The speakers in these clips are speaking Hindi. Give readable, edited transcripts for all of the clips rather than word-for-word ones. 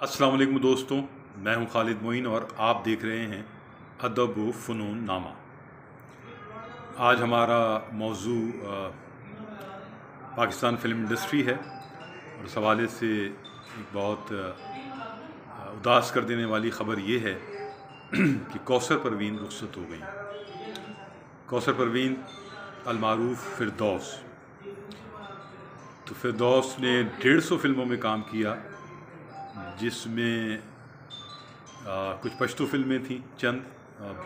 अस्सलाम वालेकुम दोस्तों, मैं हूं खालिद मोइन और आप देख रहे हैं अदब व फ़नून नामा। आज हमारा मौजू पाकिस्तान फ़िल्म इंडस्ट्री है और इस हवाले से एक बहुत उदास कर देने वाली ख़बर ये है कि कौसर परवीन रुखसत हो गई। कौसर परवीन अलमारूफ फ़िरदौस। तो फ़िरदौस ने 150 फ़िल्मों में काम किया, जिसमें कुछ पश्तो फ़िल्में थीं, चंद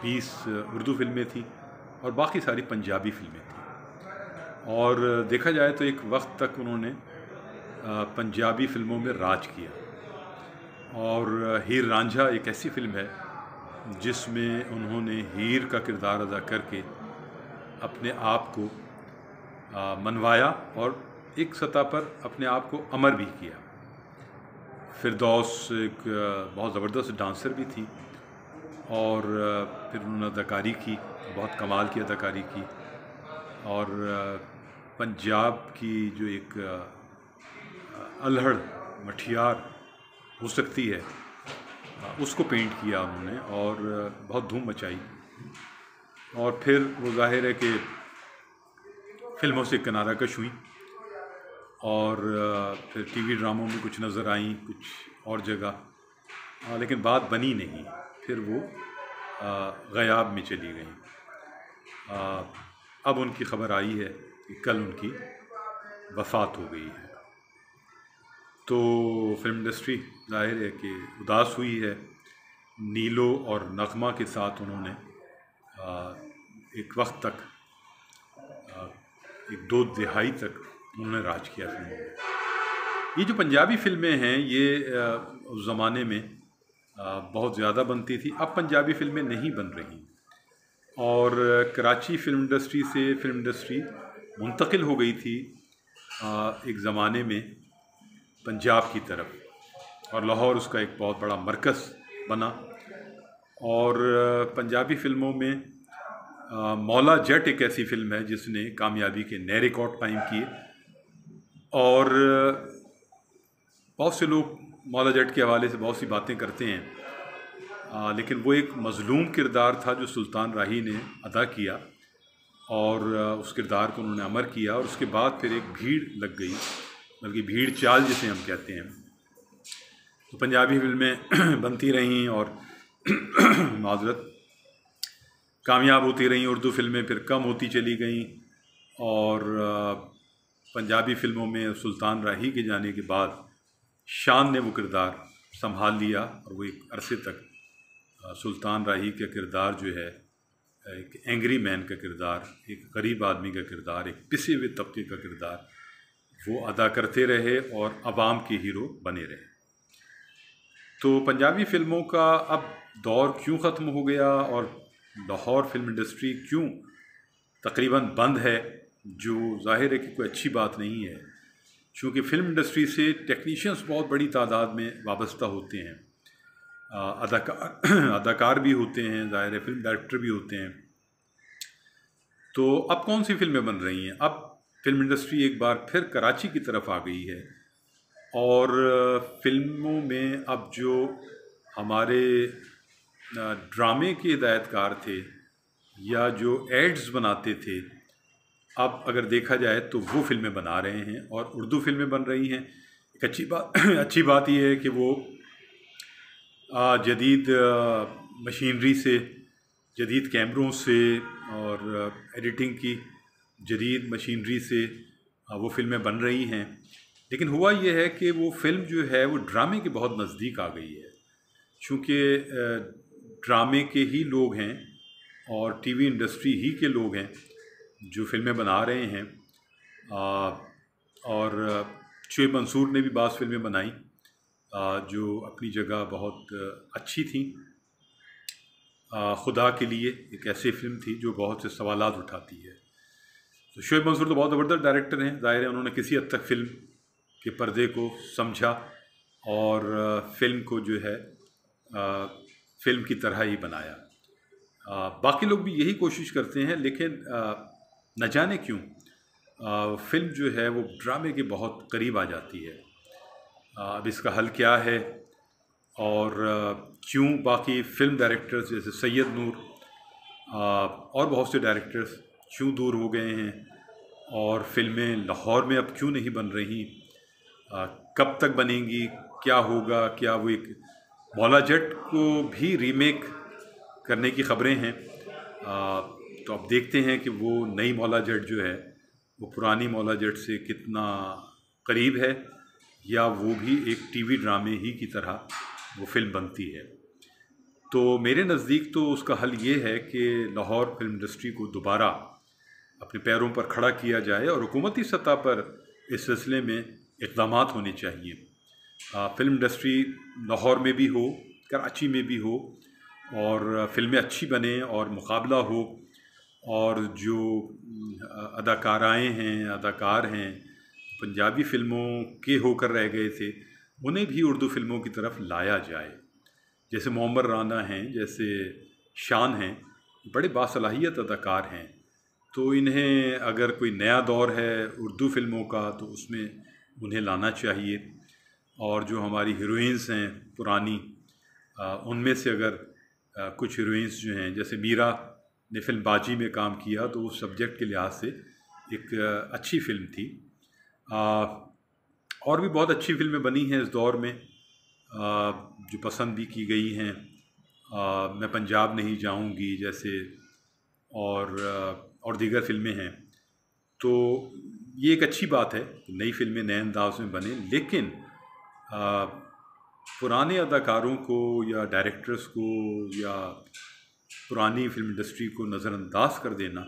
20 उर्दू फ़िल्में थीं और बाकी सारी पंजाबी फ़िल्में थीं। और देखा जाए तो एक वक्त तक उन्होंने पंजाबी फ़िल्मों में राज किया। और हीर रांझा एक ऐसी फ़िल्म है जिसमें उन्होंने हीर का किरदार अदा करके अपने आप को मनवाया और एक सतह पर अपने आप को अमर भी किया। फ़िरदौस एक बहुत ज़बरदस्त डांसर भी थी और फिर उन्होंने अदाकारी की, बहुत कमाल की अदाकारी की। और पंजाब की जो एक अल्हड़ मठियार हो सकती है, उसको पेंट किया उन्होंने और बहुत धूम मचाई। और फिर वो ज़ाहिर है कि फ़िल्मों से किनारा कश हुई और फिर टीवी ड्रामों में कुछ नज़र आईं, कुछ और जगह, लेकिन बात बनी नहीं। फिर वो ग़याब में चली गई। अब उनकी ख़बर आई है कि कल उनकी वफ़ात हो गई है। तो फ़िल्म इंडस्ट्री ज़ाहिर है कि उदास हुई है। नीलो और नग़मा के साथ उन्होंने एक वक्त तक, एक 2 दिहाई तक उन्होंने राज किया फ़िल्मों में। ये जो पंजाबी फ़िल्में हैं, ये उस ज़माने में बहुत ज़्यादा बनती थी। अब पंजाबी फ़िल्में नहीं बन रही और कराची फ़िल्म इंडस्ट्री से फ़िल्म इंडस्ट्री मुंतकिल हो गई थी एक ज़माने में पंजाब की तरफ, और लाहौर उसका एक बहुत बड़ा मरकज़ बना। और पंजाबी फ़िल्मों में मौला जट एक ऐसी फ़िल्म है जिसने कामयाबी के नए रिकॉर्ड कायम किए। और बहुत से लोग मौला जट के हवाले से बहुत सी बातें करते हैं, लेकिन वो एक मज़लूम किरदार था जो सुल्तान राही ने अदा किया और उस किरदार को उन्होंने अमर किया। और उसके बाद फिर एक भीड़ लग गई, बल्कि भीड़ चाल जिसे हम कहते हैं। तो पंजाबी फ़िल्में बनती रहीं और माज़रत कामयाब होती रहीं। उर्दू फ़िल्में फिर कम होती चली गईं और पंजाबी फ़िल्मों में सुल्तान राही के जाने के बाद शान ने वो किरदार संभाल लिया और वो एक अरसे तक सुल्तान राही का किरदार जो है, एक एंग्री मैन का किरदार, एक गरीब आदमी का किरदार, एक पिसे हुए तबके का किरदार वो अदा करते रहे और अवाम के हीरो बने रहे। तो पंजाबी फ़िल्मों का अब दौर क्यों ख़त्म हो गया और लाहौर फ़िल्म इंडस्ट्री क्यों तकरीबन बंद है, जो ज़ाहिर है कि कोई अच्छी बात नहीं है, चूँकि फ़िल्म इंडस्ट्री से टेक्नीशियंस बहुत बड़ी तादाद में वाबस्ता होते हैं। अदाकार भी होते हैं, ज़ाहिर है फ़िल्म डायरेक्टर भी होते हैं। तो अब कौन सी फ़िल्में बन रही हैं? अब फ़िल्म इंडस्ट्री एक बार फिर कराची की तरफ आ गई है और फ़िल्मों में अब जो हमारे ड्रामे के हिदायतकार थे या जो एड्स बनाते थे, अब अगर देखा जाए तो वो फ़िल्में बना रहे हैं और उर्दू फ़िल्में बन रही हैं। एक अच्छी बात ये है कि वो जदीद मशीनरी से, जदीद कैमरों से और एडिटिंग की जदीद मशीनरी से वो फ़िल्में बन रही हैं। लेकिन हुआ ये है कि वो फ़िल्म जो है वो ड्रामे के बहुत नज़दीक आ गई है, चूँकि ड्रामे के ही लोग हैं और टीवी इंडस्ट्री ही के लोग हैं जो फ़िल्में बना रहे हैं। और शुएब मंसूर ने भी बाज़ फ़िल्में बनाई जो अपनी जगह बहुत अच्छी थी। खुदा के लिए एक ऐसी फ़िल्म थी जो बहुत से सवालात उठाती है। तो शुएब मंसूर तो बहुत ज़बरदस्त डायरेक्टर हैं, ज़ाहिर है उन्होंने किसी हद तक फ़िल्म के पर्दे को समझा और फ़िल्म को जो है फ़िल्म की तरह ही बनाया। बाकी लोग भी यही कोशिश करते हैं, लेकिन न जाने क्यों फ़िल्म जो है वो ड्रामे के बहुत करीब आ जाती है। अब इसका हल क्या है? और क्यों बाकी फ़िल्म डायरेक्टर्स जैसे सैयद नूर और बहुत से डायरेक्टर्स क्यों दूर हो गए हैं, और फिल्में लाहौर में अब क्यों नहीं बन रही, कब तक बनेंगी, क्या होगा, क्या वो एक मौला जट को भी रीमेक करने की ख़बरें हैं। तो अब देखते हैं कि वो नई मौला जट जो है वो पुरानी मौला जट से कितना करीब है, या वो भी एक टीवी ड्रामे ही की तरह वो फिल्म बनती है। तो मेरे नज़दीक तो उसका हल ये है कि लाहौर फिल्म इंडस्ट्री को दोबारा अपने पैरों पर खड़ा किया जाए और हुकूमती सतह पर इस सिलसिले में इक़दामात होने चाहिए। फ़िल्म इंडस्ट्री लाहौर में भी हो, कराची में भी हो, और फ़िल्में अच्छी बने और मुकाबला हो, और जो अदाकाराएँ हैं, अदाकार हैं, पंजाबी फ़िल्मों के होकर रह गए थे, उन्हें भी उर्दू फ़िल्मों की तरफ लाया जाए। जैसे मोहम्मद राना हैं, जैसे शान हैं, बड़े बासलाहियत अदाकार हैं। तो इन्हें अगर कोई नया दौर है उर्दू फ़िल्मों का तो उसमें उन्हें लाना चाहिए। और जो हमारी हीरोइंस हैं पुरानी, उनमें से अगर कुछ हीरोइंस जो हैं, जैसे मीरा ने फ़िल्म बाजी में काम किया तो उस सब्जेक्ट के लिहाज से एक अच्छी फ़िल्म थी। और भी बहुत अच्छी फ़िल्में बनी हैं इस दौर में जो पसंद भी की गई हैं। मैं पंजाब नहीं जाऊंगी जैसे, और दीगर फ़िल्में हैं। तो ये एक अच्छी बात है कि नई फ़िल्में नए अंदाज में बने, लेकिन पुराने अदाकारों को या डायरेक्टर्स को या पुरानी फ़िल्म इंडस्ट्री को नज़रअंदाज कर देना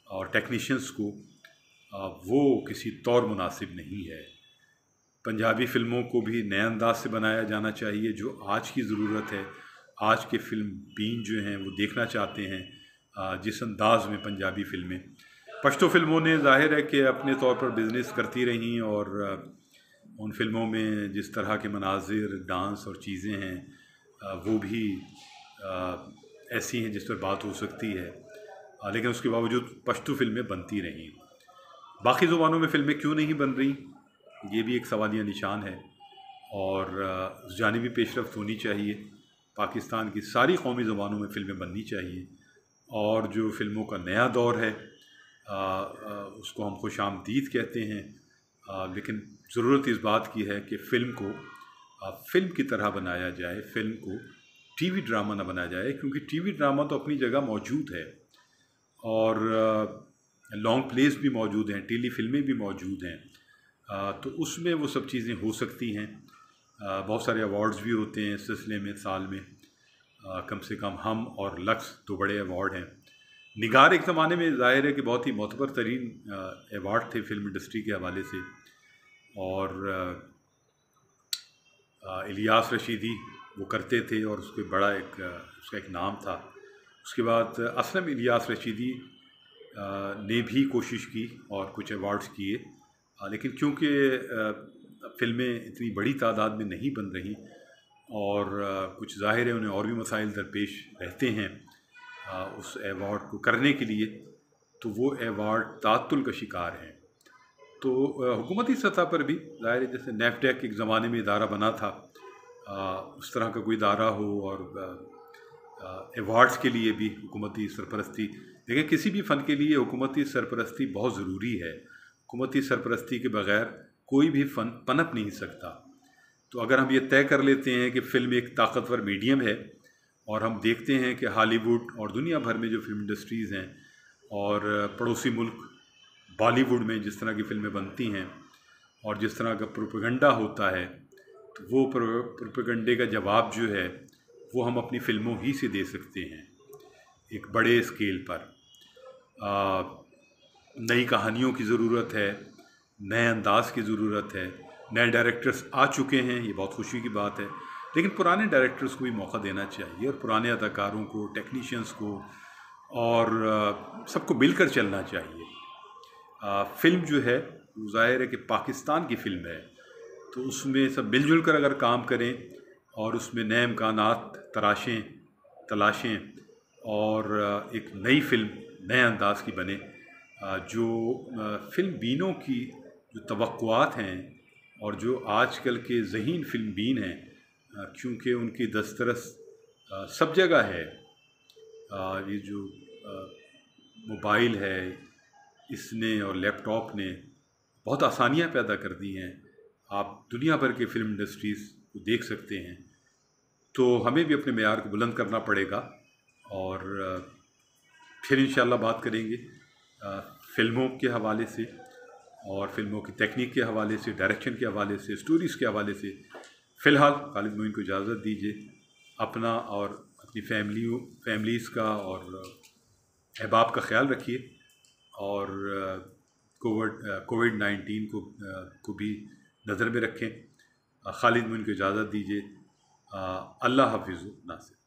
और टेक्नीशियंस को, वो किसी तौर मुनासिब नहीं है। पंजाबी फ़िल्मों को भी नए अंदाज से बनाया जाना चाहिए, जो आज की ज़रूरत है। आज के फ़िल्म बीन जो हैं वो देखना चाहते हैं जिस अंदाज में पंजाबी फ़िल्में। पश्तो फ़िल्मों ने ज़ाहिर है कि अपने तौर पर बिज़नेस करती रहीं, और उन फ़िल्मों में जिस तरह के मनाजिर, डांस और चीज़ें हैं वो भी ऐसी हैं जिस पर बात हो सकती है, लेकिन उसके बावजूद पश्तो फ़िल्में बनती रहीं। बाकी ज़ुबानों में फ़िल्में क्यों नहीं बन रही, ये भी एक सवालिया निशान है, और उस जानिबी पेशरफ्त होनी चाहिए। पाकिस्तान की सारी कौमी ज़ुबानों में फ़िल्में बननी चाहिए, और जो फ़िल्मों का नया दौर है उसको हम खुशामदीद कहते हैं, लेकिन ज़रूरत इस बात की है कि फ़िल्म को फ़िल्म की तरह बनाया जाए, फ़िल्म को टीवी ड्रामा ना बनाया जाए, क्योंकि टीवी ड्रामा तो अपनी जगह मौजूद है, और लॉन्ग प्लेस भी मौजूद हैं, टेली फ़िल्में भी मौजूद हैं। तो उसमें वो सब चीज़ें हो सकती हैं। बहुत सारे अवार्ड्स भी होते हैं इस सिलसिले में साल में, कम से कम हम और लक्स दो बड़े अवार्ड हैं। निगार एक ज़माने में ज़ाहिर है कि बहुत ही मोतबर तरीन अवार्ड थे फिल्म इंडस्ट्री के हवाले से, और इलियास रशीदी वो करते थे, और उसके बड़ा उसका एक नाम था। उसके बाद असलम इलियास रशीदी ने भी कोशिश की और कुछ अवार्ड्स किए, लेकिन क्योंकि फ़िल्में इतनी बड़ी तादाद में नहीं बन रही, और कुछ ज़ाहिर है उन्हें और भी मसाइल दरपेश रहते हैं उस अवार्ड को करने के लिए, तो वो अवार्ड ताअत्तुल का शिकार हैं। तो हुकूमती सतह पर भी ज़ाहिर है, जैसे नेफ्टेक एक ज़माने में इदारा बना था, उस तरह का कोई इदारा हो, और अवार्ड्स के लिए भी हुकूमती सरपरस्ती। देखिए, किसी भी फ़न के लिए हुकूमती सरपरस्ती बहुत ज़रूरी है। हुकूमती सरपरस्ती के बग़ैर कोई भी फ़न पनप नहीं सकता। तो अगर हम ये तय कर लेते हैं कि फ़िल्म एक ताकतवर मीडियम है, और हम देखते हैं कि हॉलीवुड और दुनिया भर में जो फिल्म इंडस्ट्रीज़ हैं, और पड़ोसी मुल्क बॉलीवुड में जिस तरह की फ़िल्में बनती हैं और जिस तरह का प्रोपेगेंडा होता है, तो वो प्रोपेगेंडे का जवाब जो है वो हम अपनी फ़िल्मों ही से दे सकते हैं एक बड़े स्केल पर। नई कहानियों की ज़रूरत है, नए अंदाज की ज़रूरत है। नए डायरेक्टर्स आ चुके हैं, ये बहुत खुशी की बात है, लेकिन पुराने डायरेक्टर्स को भी मौका देना चाहिए, और पुराने अदाकारों को, टेक्नीशियंस को, और सबको मिलकर चलना चाहिए। फ़िल्म जो है वो ज़ाहिर है कि पाकिस्तान की फ़िल्म है, तो उसमें सब मिलजुल कर अगर काम करें और उसमें नए इम्कानात तलाशें, और एक नई फ़िल्म नए अंदाज की बने, जो फ़िल्म बीनों की जो तवक्कुआत हैं और जो आजकल के ज़हीन फ़िल्म बीन हैं क्योंकि उनकी दस्तरस सब जगह है। ये जो मोबाइल है, इसने और लैपटॉप ने बहुत आसानियाँ पैदा कर दी हैं। आप दुनिया भर के फ़िल्म इंडस्ट्रीज़ को देख सकते हैं। तो हमें भी अपने मेयार को बुलंद करना पड़ेगा और फिर इंशाल्लाह बात करेंगे फ़िल्मों के हवाले से और फ़िल्मों की टेक्निक के हवाले से, डायरेक्शन के हवाले से, स्टोरीज़ के हवाले से। फ़िलहाल खालिद मोइन को इजाज़त दीजिए। अपना और अपनी फैमिलीज़ का और अहबाब का ख्याल रखिए और कोविड-19 को भी नज़र में रखें। खालिद मोइन को इजाज़त दीजिए। अल्लाह हाफ़िज़ नासिर।